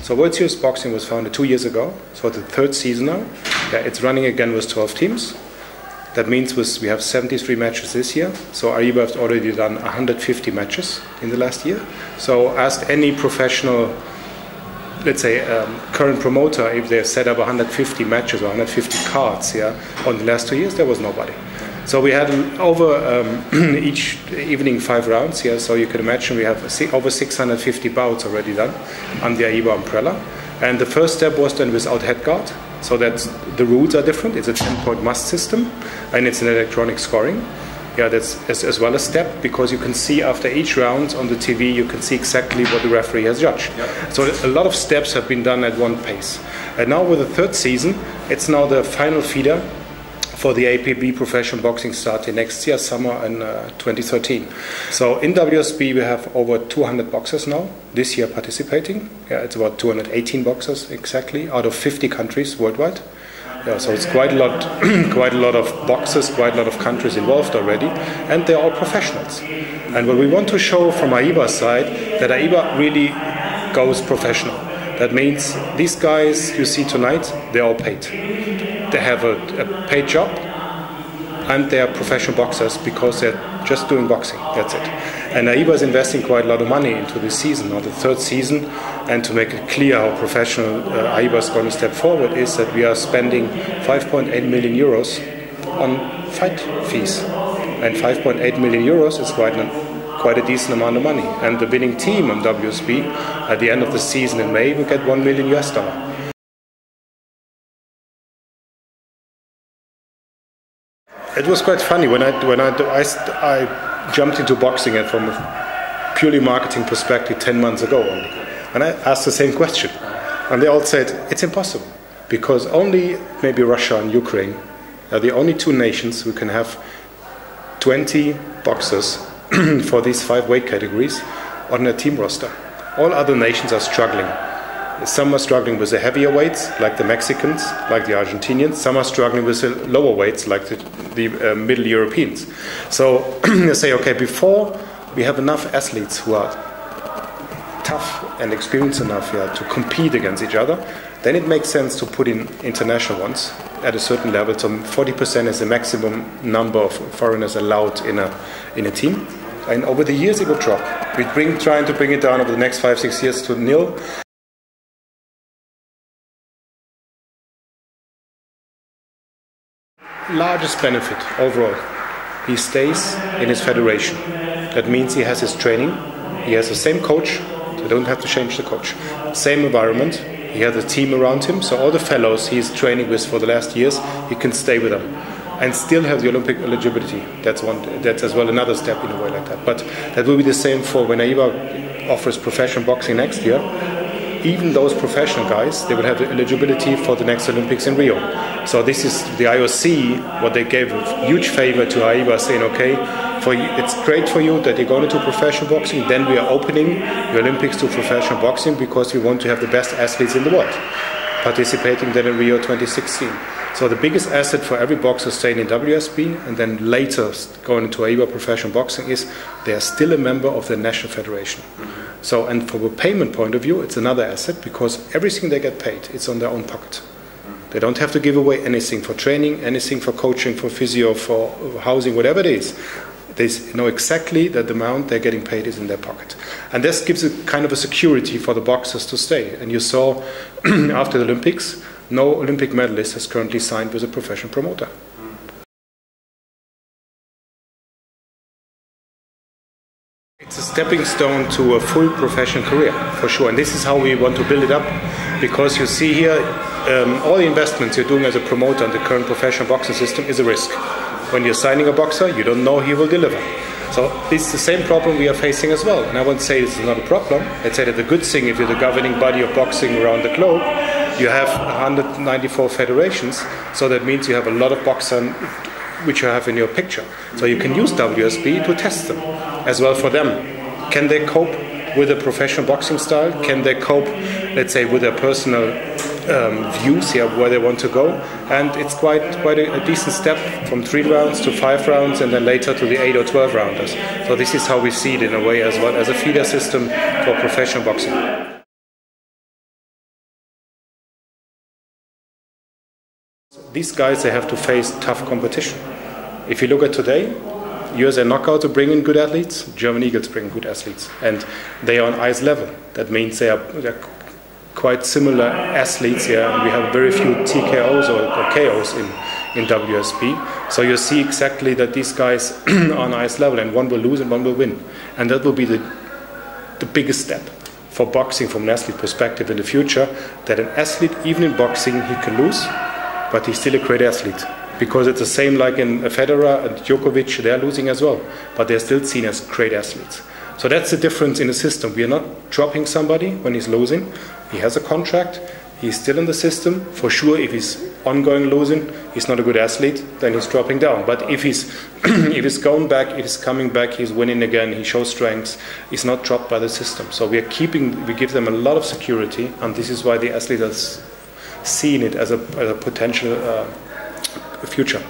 So World Series Boxing was founded 2 years ago, so the third season now. Yeah, it's running again with 12 teams. That means we have 73 matches this year. So AIBA has already done 150 matches in the last year. So ask any professional, let's say current promoter, if they have set up 150 matches or 150 cards, yeah, on the last 2 years, there was nobody. So we had over each evening 5 rounds, yeah, so you can imagine we have over 650 bouts already done on the AIBA umbrella. And the first step was done without head guard, so that the rules are different. It's a 10-point must system, and it's an electronic scoring. Yeah, that's as well a step, because you can see after each round on the TV, you can see exactly what the referee has judged. Yeah. So a lot of steps have been done at one pace. And now with the third season, it's now the final feeder for the APB professional boxing starting next year, summer in 2013. So in WSB we have over 200 boxers now this year participating. Yeah, it's about 218 boxers exactly out of 50 countries worldwide. Yeah, so it's quite a lot, quite a lot of boxers, quite a lot of countries involved already, and they're all professionals. And what we want to show from AIBA's side, that AIBA really goes professional. That means these guys you see tonight, they're all paid. They have a paid job, and they are professional boxers because they're just doing boxing. That's it. And AIBA is investing quite a lot of money into this season, or the third season. And to make it clear how professional AIBA is going to step forward is that we are spending 5.8 million euros on fight fees. And 5.8 million euros is quite a decent amount of money. And the winning team on WSB at the end of the season in May will get $1 million US. It was quite funny when I jumped into boxing, and from a purely marketing perspective 10 months ago only. And I asked the same question, and they all said it's impossible, because only maybe Russia and Ukraine are the only two nations who can have 20 boxers for these 5 weight categories on a team roster. All other nations are struggling. Some are struggling with the heavier weights, like the Mexicans, like the Argentinians. Some are struggling with the lower weights, like the Middle Europeans. So you say, okay, before we have enough athletes who are tough and experienced enough to compete against each other, then it makes sense to put in international ones at a certain level. So 40% is the maximum number of foreigners allowed in a team. And over the years it will drop. We're trying to bring it down over the next 5-6 years to nil. Largest benefit overall, he stays in his federation. That means he has his training, he has the same coach, so don't have to change the coach. Same environment, he has a team around him, so all the fellows he's training with for the last years, he can stay with them and still have the Olympic eligibility. That's as well another step in a way like that. But that will be the same for when AIBA offers professional boxing next year. Even those professional guys, they will have the eligibility for the next Olympics in Rio. So this is the IOC, what they gave a huge favor to AIBA, saying, okay, it's great for you that you're going into professional boxing, then we are opening the Olympics to professional boxing, because we want to have the best athletes in the world participating then in Rio 2016. So the biggest asset for every boxer staying in WSB and then later going into AIBA professional boxing is they are still a member of the national federation. So, and from a payment point of view, it's another asset, because everything they get paid, it's on their own pocket. They don't have to give away anything for training, anything for coaching, for physio, for housing, whatever it is. They know exactly that the amount they're getting paid is in their pocket. And this gives a kind of a security for the boxers to stay. And you saw after the Olympics, no Olympic medalist has currently signed with a professional promoter. It's a stepping stone to a full professional career, for sure. And this is how we want to build it up, because you see here, all the investments you're doing as a promoter in the current professional boxing system is a risk. When you're signing a boxer, you don't know he will deliver. So this is the same problem we are facing as well. And I won't say this is not a problem. Let's say that the good thing, if you're the governing body of boxing around the globe, you have 194 federations. So that means you have a lot of boxers which you have in your picture. So you can use WSB to test them as well for them. Can they cope with a professional boxing style? Can they cope, let's say, with their personal views, where they want to go? And it's quite a decent step from 3 rounds to 5 rounds, and then later to the 8 or 12 rounders. So this is how we see it in a way as well, as a feeder system for professional boxing. These guys, they have to face tough competition. If you look at today, USA Knockout to bring in good athletes, German Eagles bring good athletes, and they are on ice level. That means they're quite similar athletes here, and we have very few TKOs or KOs in WSB. So you see exactly that these guys are on ice level, and one will lose and one will win. And that will be the biggest step for boxing from an athlete perspective in the future, that an athlete, even in boxing, he can lose, but he's still a great athlete. Because it's the same like in Federer and Djokovic, they're losing as well, but they're still seen as great athletes. So that's the difference in the system. We are not dropping somebody when he's losing. He has a contract, he's still in the system. For sure, if he's ongoing losing, he's not a good athlete, then he's dropping down. But if he's going back, if he's coming back, he's winning again, he shows strengths, he's not dropped by the system. So we give them a lot of security, and this is why the athlete has seen it as a potential future.